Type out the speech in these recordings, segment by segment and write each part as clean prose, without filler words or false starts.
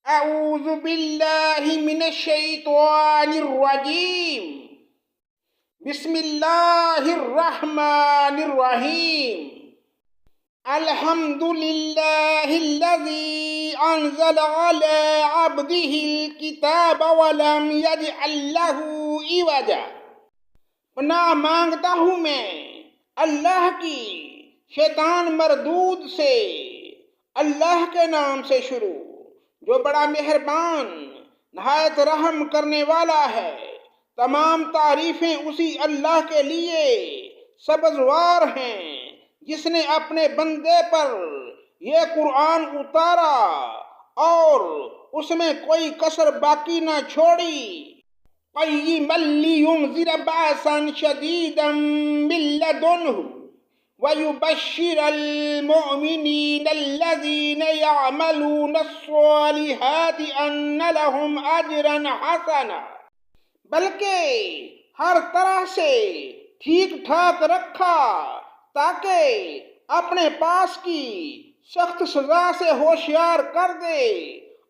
أعوذ بالله من الشيطان الرجيم. بسم الله الرحمن الرحيم. الحمد لله الذي أنزل على عبده الكتاب ولم يجعل له عوجا. پناہ مانگتا ہوں میں اللہ کی شیطان مردود سے، اللہ کے نام سے شروع جو بڑا مہربان نہایت رحم کرنے والا ہے۔ تمام تعریفیں اسی اللہ کے لیے سبزوار ہیں جس نے اپنے بندے پر یہ قرآن اتارا اور اس میں کوئی کسر باقی نہ چھوڑی۔ قیما لینذر بأسا شدیدا من لدنہ وَيُبَشِّرَ الْمُؤْمِنِينَ الَّذِينَ يَعْمَلُونَ الصَّالِحَاتِ أَنَّ لَهُمْ أَجْرًا حَسَنًا، بلکہ ہر طرح سے ٹھیک ٹھاک رکھا تاکہ اپنے پاس کی سخت سزا سے ہوشیار کر دے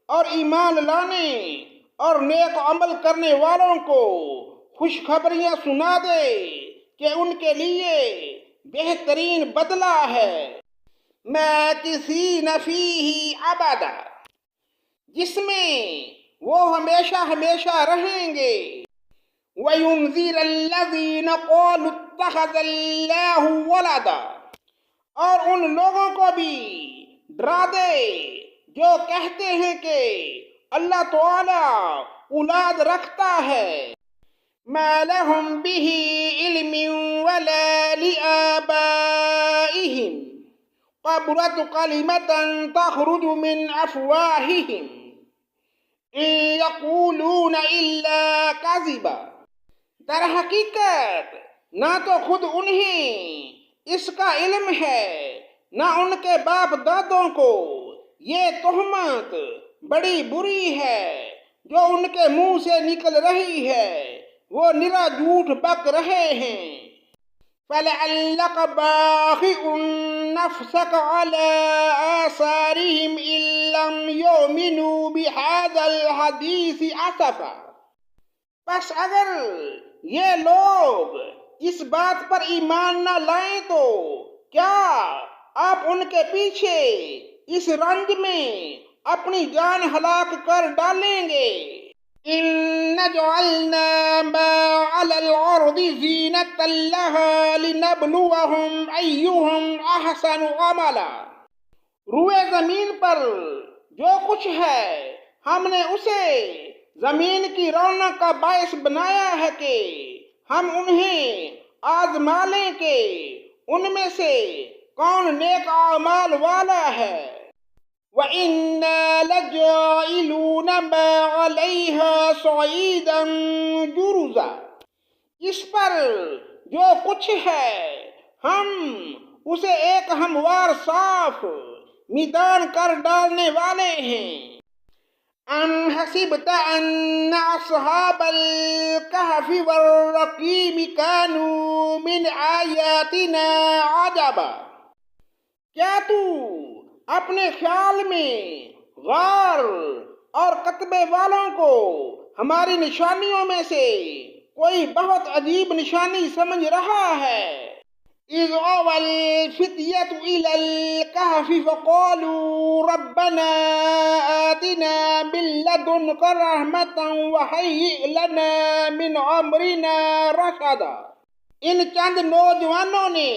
اور ایمان لانے اور نیک عمل کرنے والوں کو خوشخبریاں سنا دے کہ ان کے لیے بہترین بدلہ ہے۔ ماکثین فیہ ابدا، جس میں وہ ہمیشہ ہمیشہ رہیں گے۔ وَيُنذِرَ الَّذِينَ قَالُوا اتَّخَذَ اللَّهُ وَلَدًا، اور ان لوگوں کو بھی ڈرا دے جو کہتے ہیں کہ اللہ تعالی اولاد رکھتا ہے۔ ما لهم به علم ولا لآبائهم كبرت كلمة تخرج من أفواههم إن يقولون إلا كذبا، در حقیقت نہ تو خود انہیں اس کا علم ہے نہ ان کے باپ دادوں کو۔ یہ تہمت بڑی بری ہے جو ان کے منہ سے نکل رہی ہے، وہ نرا جھوٹ بک رہے ہیں۔ فَلَعَلَّكَ بَاخِعٌ نَفْسَكَ عَلَىٰ آثَارِهِمْ إِن لَّمْ يُؤْمِنُوا بِهَٰذَا الْحَدِيثِ أَسَفًا، پس اگر یہ لوگ اس بات پر ایمان نہ لائیں تو کیا آپ ان کے پیچھے اس رنج میں اپنی جان ہلاک کر ڈالیں گے؟ إِنَّ جَعَلْنَا مَا عَلَى الْأَرْضِ زِينَةً لَهَا لِنَبْلُوَهُمْ أَيُّهُمْ أَحْسَنُ عَمَلًا، روئے زمین پر جو کچھ ہے ہم نے اسے زمین کی رونق کا باعث بنایا ہے کہ ہم انہیں آزما لیں کہ ان میں سے کون نیک اعمال والا ہے۔ وَإِنَّا لَجَاعِلُونَ مَا عَلَيْهَا صَعِيدًا جُرُزًا، اس پر جو کچھ ہے ہم اسے ایک ہموار صاف میدان کر ڈالنے والے ہیں۔ أَمْ حَسِبْتَ أَنَّ أَصْحَابَ الْكَهْفِ وَالرَّقِيمِ كَانُوا مِنْ آيَاتِنَا عَجَبًا، کیا تو اپنے خیال میں غار اور کتبے والوں کو ہماری نشانیوں میں سے کوئی بہت عجیب نشانی سمجھ رہا ہے؟ إِذْ أَوَى الْفِتْيَةُ إِلَى الْكَهْفِ فَقَالُوا رَبَّنَا آتِنَا مِن لَّدُنكَ رَحْمَةً وَهَيِّئْ لَنَا مِنْ أَمْرِنَا رَشَدًا، ان چند نوجوانوں نے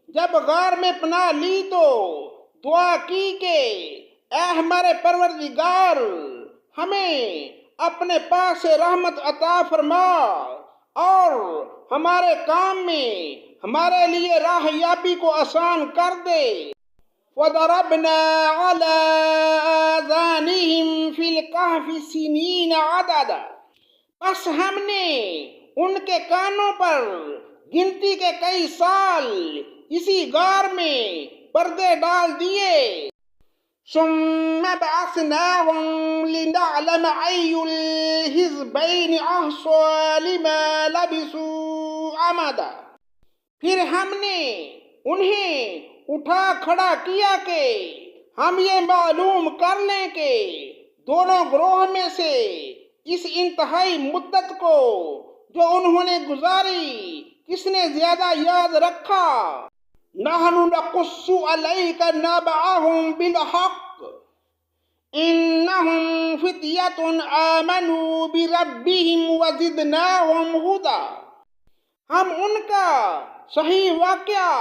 جب غار میں پناہ لی تو دعا کی کہ اے ہمارے پروردگار، ہمیں اپنے پاس سے رحمت عطا فرما اور ہمارے کام میں ہمارے لیے راہ یابی کو آسان کر دے۔ وَضَرَبْنَا عَلَىٰ آذَانِهِمْ فِي الْكَهْفِ سِنِينَ عَدَدًا، پس ہم نے ان کے کانوں پر گنتی کے کئی سال اسی غار میں پردے ڈال دیے۔ ثُمَّ بَعَثْنَاهُمْ لِنَعْلَمَ أَيُّ الْحِزْبَيْنِ أَحْصَىٰ لِمَا لَبِثُوا أَمَدًا، پھر ہم نے انہیں اٹھا کھڑا کیا کہ ہم یہ معلوم کر لیں کہ دونوں گروہ میں سے اس انتہائی مدت کو جو انہوں نے گزاری کس نے زیادہ یاد رکھا؟ نحن نقص علیک نبأهم بالحق انہم فتیۃ آمنوا بربہم وزدناہم ہدی۔ ہم ان کا صحیح واقعہ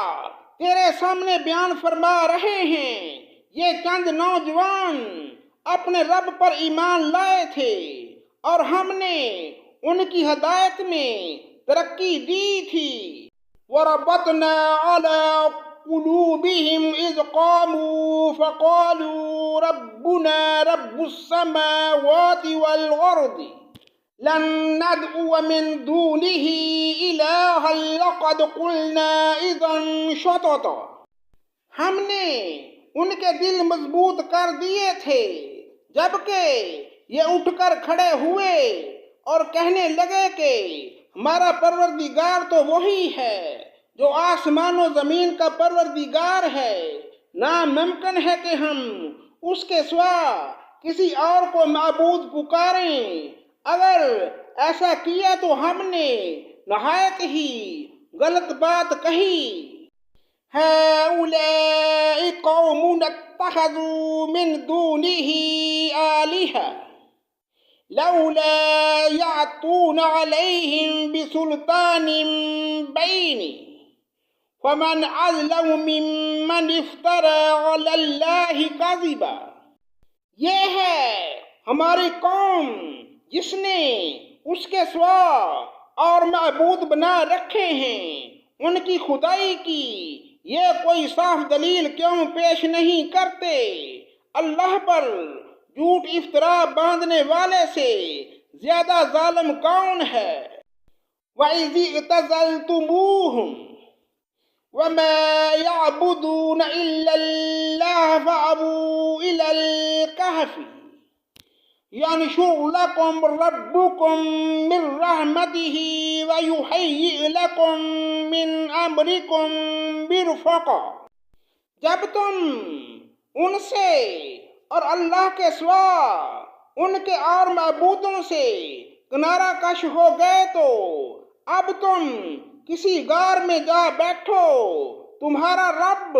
تیرے سامنے بیان فرما رہے ہیں۔ یہ چند نوجوان اپنے رب پر ایمان لائے تھے اور ہم نے ان کی ہدایت میں ترقی دی تھی۔ وَرَبَطْنَا عَلَىٰ قُلُوبِهِمْ إِذْ قَامُوا فَقَالُوا رَبُّنَا رَبُّ السَّمَاوَاتِ وَالْأَرْضِ لَن نَّدْعُوَ مِن دُونِهِ إِلَٰهًا لَّقَدْ قُلْنَا إِذًا شَطَطًا۔ ہم نے ان کے دل مضبوط کر دیے تھے جبکہ یہ اٹھ کر کھڑے ہوئے اور کہنے لگے کہ ہمارا پروردگار تو وہی ہے جو آسمان و زمین کا پروردگار ہے۔ ناممکن ہے کہ ہم اس کے سوا کسی اور کو معبود پکاریں۔ اگر ایسا کیا تو ہم نے نہایت ہی غلط بات کہی۔ هؤلاء قوم اتخذوا من دونه آلهة لولا يأتون عليهم بسلطان بين فمن أظلم ممن افترى على الله كذبا۔ یہ ہے ہماری قوم جس نے اس کے سوا اور معبود بنا رکھے ہیں ان کی خدائی کی۔ یہ کوئی صاف دلیل کیوں پیش نہیں کرتے؟ اللہ پر جھوٹ افطرا باندھنے والے سے زیادہ ظالم کون ہے؟ وَإِذِ اعْتَزَلْتُمُوهُمْ وَمَا يَعْبُدُونَ إِلَّا اللَّهَ فَأَوُوا إِلَى الْكَهْفِ يَنشُرْ لَكُمْ رَبُّكُم مِّن رَّحْمَتِهِ وَيُهَيِّئْ لَكُم مِّنْ أَمْرِكُم مِّرْفَقًا۔ جب تم ان سے اور اللہ کے سوا ان کے اور معبودوں سے کنارہ کش ہو گئے تو اب تم کسی غار میں جا بیٹھو، تمہارا رب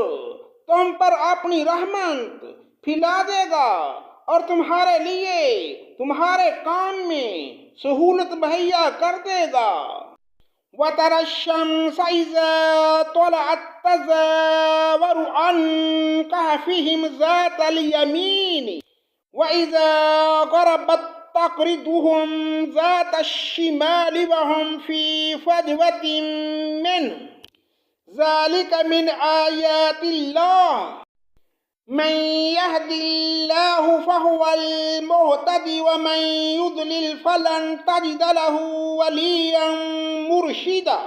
تم پر اپنی رحمت پھیلا دے گا اور تمہارے لیے تمہارے کام میں سہولت مہیا کر دے گا۔ وَتَرَى الشَّمْسَ إِذَا طَلَعَت تَّزَاوَرُ عَن كَهْفِهِمْ ذَاتَ الْيَمِينِ وَإِذَا غَرَبَت تَّقْرِضُهُمْ ذَاتَ الشِّمَالِ وَهُمْ فِي فَجْوَةٍ مِّنْهُ ذَلِكَ مِنْ آيَاتِ اللَّهِ من يهد الله فهو المهتد ومن يضلل فلن تجد له وليا مرشدا۔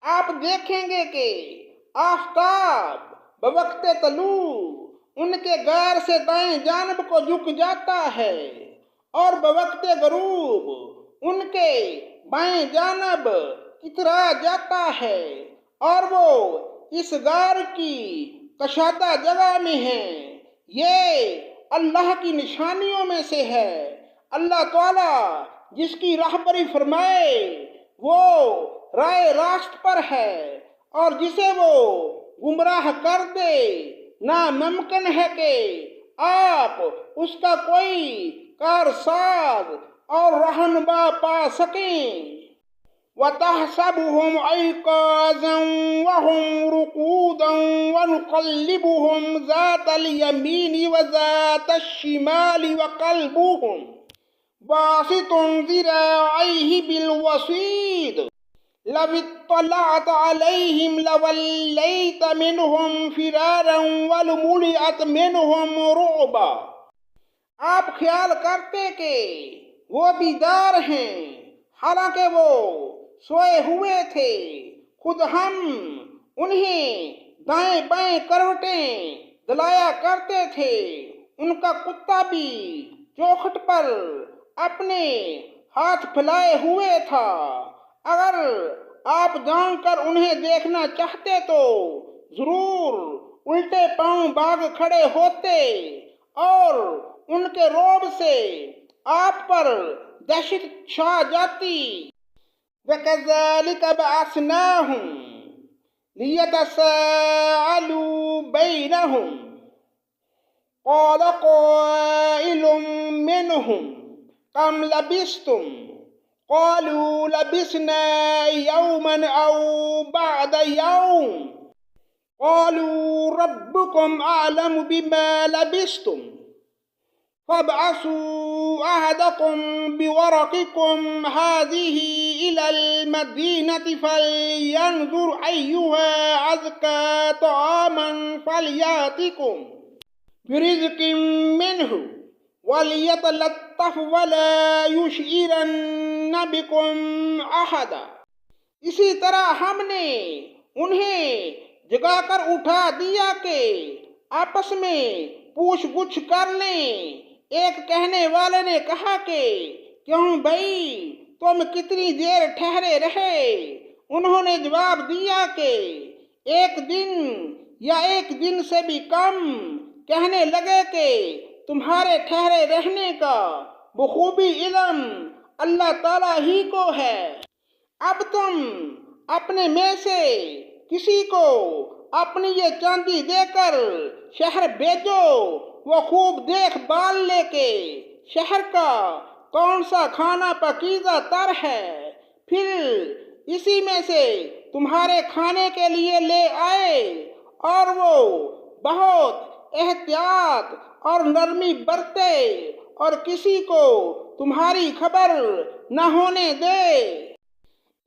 آپ دیکھیں گے کہ آفتاب بوقت طلوع ان کے غار سے دائیں جانب کو جھک جاتا ہے اور بوقت غروب ان کے بائیں جانب اترا جاتا ہے، اور وہ اس غار کی کشادہ جگہ میں ہیں۔ یہ اللہ کی نشانیوں میں سے ہے۔ اللہ تعالیٰ جس کی رہبری فرمائے وہ رائے راست پر ہے اور جسے وہ گمراہ کر دے ناممکن ہے کہ آپ اس کا کوئی کارساز اور رہنما پا سکیں۔ وَتَحْسَبُهُمْ أَيْقَاظًا وَهُمْ رُقُودًا وَنُقَلِّبُهُمْ ذَاتَ الْيَمِينِ وَذَاتَ الشِّمَالِ وَقَلْبُهُمْ بَاسِطٌ ذِرَاعَيْهِ بِالْوَصِيدِ لَوِ اطَّلَعْتَ عَلَيْهِمْ لَوَلَّيْتَ مِنْهُمْ فِرَارًا وَلَمُلِئَتْ مِنْهُمْ رُعْبًا۔ آپ خیال کرتے کہ وہ بیدار ہیں حالانکہ وہ سوئے ہوئے تھے، خود ہم انہیں دائیں بائیں کروٹیں دلایا کرتے تھے۔ ان کا کتا بھی چوکھٹ پر اپنے ہاتھ پھیلائے ہوئے تھا۔ اگر آپ جان کر انہیں دیکھنا چاہتے تو ضرور الٹے پاؤں بھاگ کھڑے ہوتے اور ان کے رعب سے آپ پر دہشت چھا جاتی۔ وَكَذَلِكَ بَعَثْنَاهُمْ لِيَتَسَاءَلُوا بَيْنَهُمْ قَالَ قَائِلٌ مِّنْهُمْ كَمْ لَبِثْتُمْ قَالُوا لَبِثْنَا يَوْمًا أَوْ بَعْضَ يَوْمٍ قَالُوا رَبُّكُمْ أَعْلَمُ بِمَا لَبِثْتُمْ فَابْعَثُوا أَحَدَكُمْ بِوَرَقِكُمْ هَٰذِهِ إِلَى الْمَدِينَةِ فَلْيَنظُرْ أَيُّهَا أَزْكَىٰ طَعَامًا فَلْيَأْتِكُمْ بِرِزْقٍ مِّنْهُ وَلْيَتَلَطَّفْ وَلَا يُشْعِرَنَّ بِكُمْ أَحَدًا۔ اسی طرح ہم نے انہیں جگا کر اٹھا دیا کہ آپس میں پوچھ گچھ کر لیں۔ ایک کہنے والے نے کہا کہ کیوں بھائی تم کتنی دیر ٹھہرے رہے؟ انہوں نے جواب دیا کہ ایک دن یا ایک دن سے بھی کم۔ کہنے لگے کہ تمہارے ٹھہرے رہنے کا بخوبی علم اللہ تعالیٰ ہی کو ہے۔ اب تم اپنے میں سے کسی کو اپنی یہ چاندی دے کر شہر بھیجو، وہ خوب دیکھ بھال لے کہ شہر کا کون سا کھانا پاکیزہ تر ہے، پھر اسی میں سے تمہارے کھانے کے لیے لے آئے، اور وہ بہت احتیاط اور نرمی برتے اور کسی کو تمہاری خبر نہ ہونے دے۔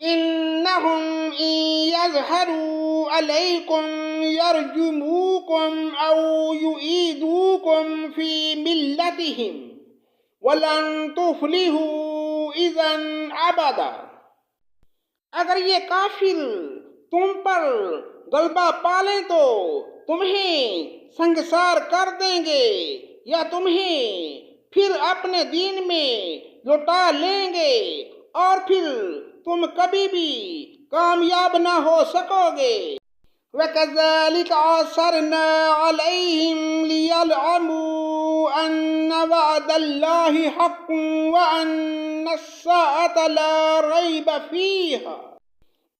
إِنَّهُمْ إِن يَظْهَرُوا عَلَيْكُمْ يَرْجُمُوكُمْ أَوْ يُعِيدُوكُمْ فِي مِلَّتِهِمْ وَلَن تُفْلِحُوا إِذًا أَبَدًا۔ اگر یہ کافر تم پر غلبہ پالیں تو تمہیں سنگسار کر دیں گے یا تمہیں پھر اپنے دین میں لوٹا لیں گے، اور پھر تم کبھی بھی کامیاب نہ ہو سکو گے۔ وَكَذَلِكَ أَثَرْنَا عَلَيْهِمْ لِيَعْلَمُوا أَنَّ وَعْدَ اللَّهِ حَقٌّ وَأَنَّ السَّاعَةَ لَا رَيْبَ فِيهَا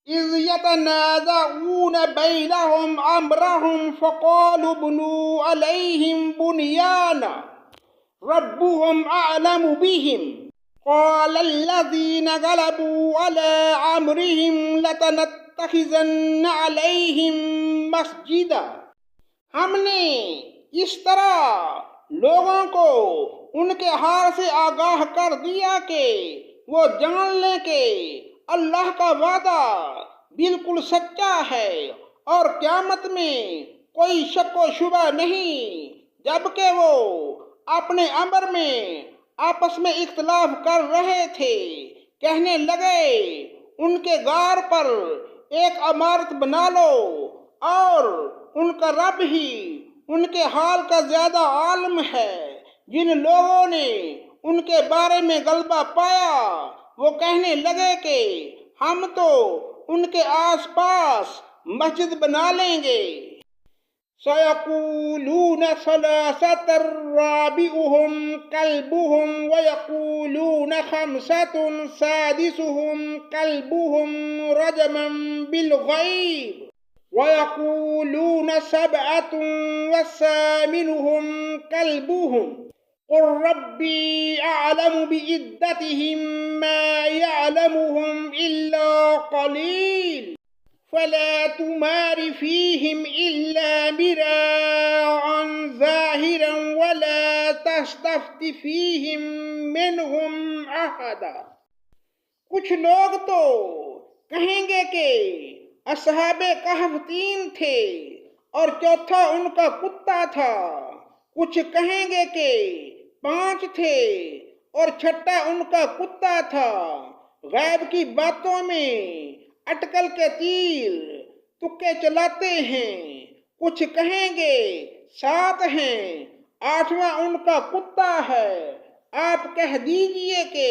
إِذْ يَتَنَازَعُونَ بَيْنَهُمْ أَمْرَهُمْ فَقَالُوا ابْنُوا عَلَيْهِمْ بُنْيَانًا رَبُّهُمْ أَعْلَمُ بِهِمْ قَالَ الَّذِينَ غَلَبُوا عَلَىٰ أَمْرِهِمْ لَنَتَّخِذَنَّ عَلَيْهِمْ مَسْجِدًا۔ ہم نے اس طرح لوگوں کو ان کے حال سے آگاہ کر دیا کہ وہ جان لیں کہ اللہ کا وعدہ بالکل سچا ہے اور قیامت میں کوئی شک و شبہ نہیں۔ جبکہ وہ اپنے امر میں آپس میں اختلاف کر رہے تھے، کہنے لگے ان کے غار پر ایک عمارت بنا لو، اور ان کا رب ہی ان کے حال کا زیادہ عالم ہے۔ جن لوگوں نے ان کے بارے میں غلبہ پایا وہ کہنے لگے کہ ہم تو ان کے آس پاس مسجد بنا لیں گے۔ سَيَقُولُونَ ثَلَاثَةٌ رَابِعُهُمْ كَلْبُهُمْ وَيَقُولُونَ خَمْسَةٌ سَادِسُهُمْ كَلْبُهُمْ رَجْمًا بِالْغَيْبِ وَيَقُولُونَ سَبْعَةٌ وَثَامِنُهُمْ كَلْبُهُمْ قُل رَّبِّي أَعْلَمُ بِعِدَّتِهِم مَّا يَعْلَمُهُمْ إِلَّا قَلِيلٌ فَلَا تُمَارِ فِيهِمْ إِلَّا مِرَاءً ظَاهِرًا وَلَا تَسْتَفْتِ فِيهِم مِّنْهُمْ أَحَدًا۔ کچھ لوگ تو کہیں گے کہ اصحاب کہف 3 تھے اور چوتھا ان کا کتا تھا، کچھ کہیں گے کہ 5 تھے اور چھٹا ان کا کتا تھا۔ غیب کی باتوں میں اٹکل کے تیر تکے چلاتے ہیں۔ کچھ کہیں گے 7 ہیں، 8واں ان کا کتا ہے۔ آپ کہہ دیجئے کہ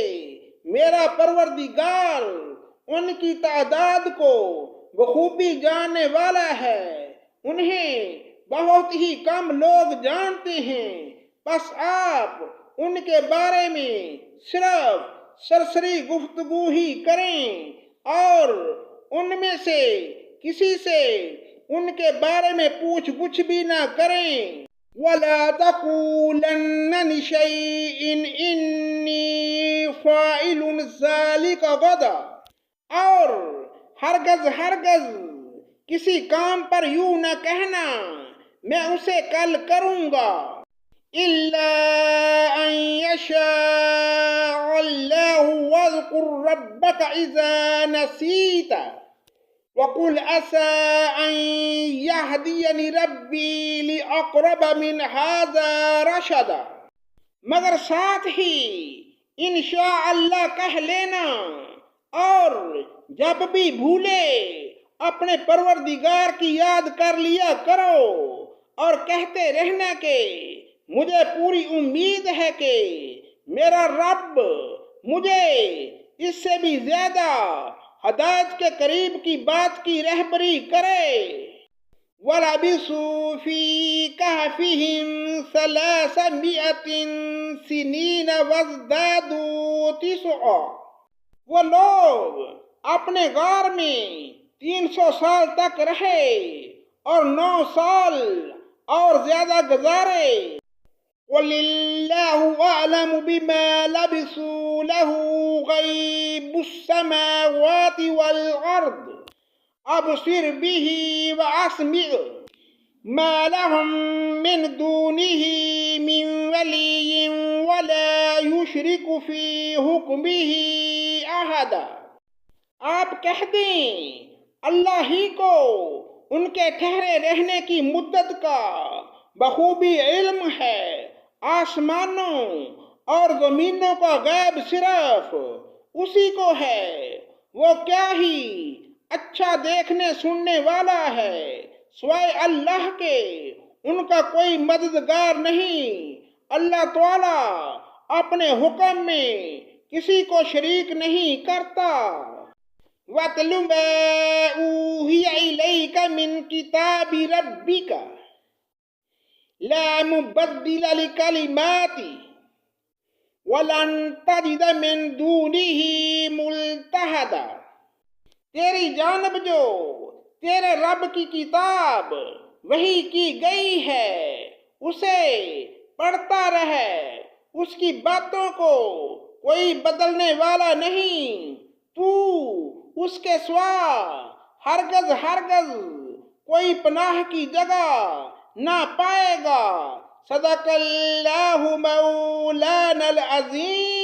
میرا پروردگار ان کی تعداد کو بخوبی جاننے والا ہے، انہیں بہت ہی کم لوگ جانتے ہیں، بس آپ ان کے بارے میں صرف سرسری گفتگو ہی کریں اور ان میں سے کسی سے ان کے بارے میں پوچھ گچھ بھی نہ کریں۔ وَلَا تَقُولَنَّ لِشَيْءٍ إِنِّي فَاعِلٌ ذَلِكَ غَدًا، اور ہرگز کسی کام پر یوں نہ کہنا میں اسے کل کروں گا، إِلَّا أَن يَشَاءَ اللَّهُ وَاذْكُر رَّبَّكَ إِذَا نَسِيتَ وَقُلْ عَسَىٰ أَن يَهْدِيَنِ رَبِّي لِأَقْرَبَ مِنْ هَٰذَا رَشَدًا، مگر ساتھ ہی انشاءاللہ کہہ لینا، اور جب بھی بھولے اپنے پروردگار کی یاد کر لیا کرو اور کہتے رہنا کہ مجھے پوری امید ہے کہ میرا رب مجھے اس سے بھی زیادہ ہدایت کے قریب کی بات کی رہبری کرے۔ وَلَبِثُوا فِي كَهْفِهِمْ 300 سِنِينَ وَازْدَادُوا تِسْعًا، وہ لوگ اپنے غار میں 300 سال تک رہے اور 9 سال اور زیادہ گزارے۔ وَلِلَّهُ أَعْلَمُ بِمَا لَبِثُوا لَهُ غَيْبُ السَّمَاوَاتِ وَالْأَرْضِ أَبْصِرْ بِهِ وَأَسْمِعْ مَا لَهُم مِّن دُونِهِ مِن وَلِيٍّ وَلَا يُشْرِكُ فِي حُكْمِهِ أَحَدًا، آپ کہہ دیں اللہ ہی کو ان کے ٹھہرے رہنے کی مدت کا بخوبی علم ہے، آسمانوں اور زمینوں کا غیب صرف اسی کو ہے، وہ کیا ہی اچھا دیکھنے سننے والا ہے، سوائے اللہ کے ان کا کوئی مددگار نہیں۔ اللہ تعالیٰ اپنے حکم میں کسی کو شریک نہیں کرتا۔ وَاتْلُ مَا أُوحِيَ إِلَيْكَ مِن كِتَابِ رَبِّكَ لَا مُبَدِّلَ لِكَلِمَاتِهِ وَلَن تَجِدَ مِن دُونِهِ مُلْتَحَدًا، تیری جانب جو تیرے رب کی کتاب وحی کی گئی ہے اسے پڑھتا رہے، اس کی باتوں کو کوئی بدلنے والا نہیں، تو اس کے سوا ہرگز کوئی پناہ کی جگہ نہ پائے گا۔ صدق اللہ مولانا العظیم۔